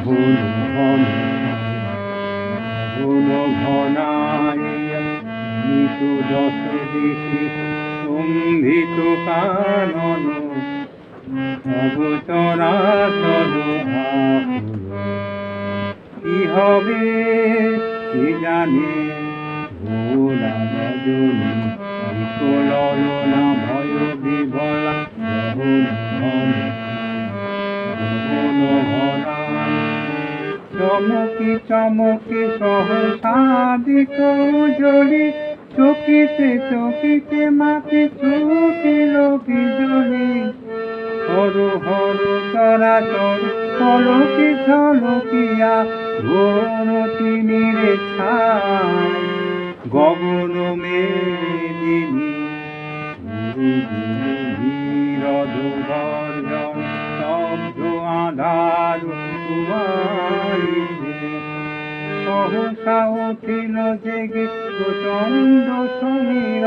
ঘন ঘন ঘন ঘনাইয়া মৃত্যু দশে দিশি স্তম্ভিত কানন অবচরাচর আকুল। কি হবে কে জানে ঘোরা রজনী বিকলনা ভয় বিভলা গহন ঘন ঘনায় চমকি চমকি সহসা দিক জ্বলি চকিতে চকিতে মাটি ছুটিল বিজলি। হর হর চরাচর পলকি ঝলকিয়া ঘোর তিমিরে ছাই গগন মেদিনী নীরদ গর্জন স্তব্ধ আধার সহসা উঠিল জেগে প্রচণ্ড সমীর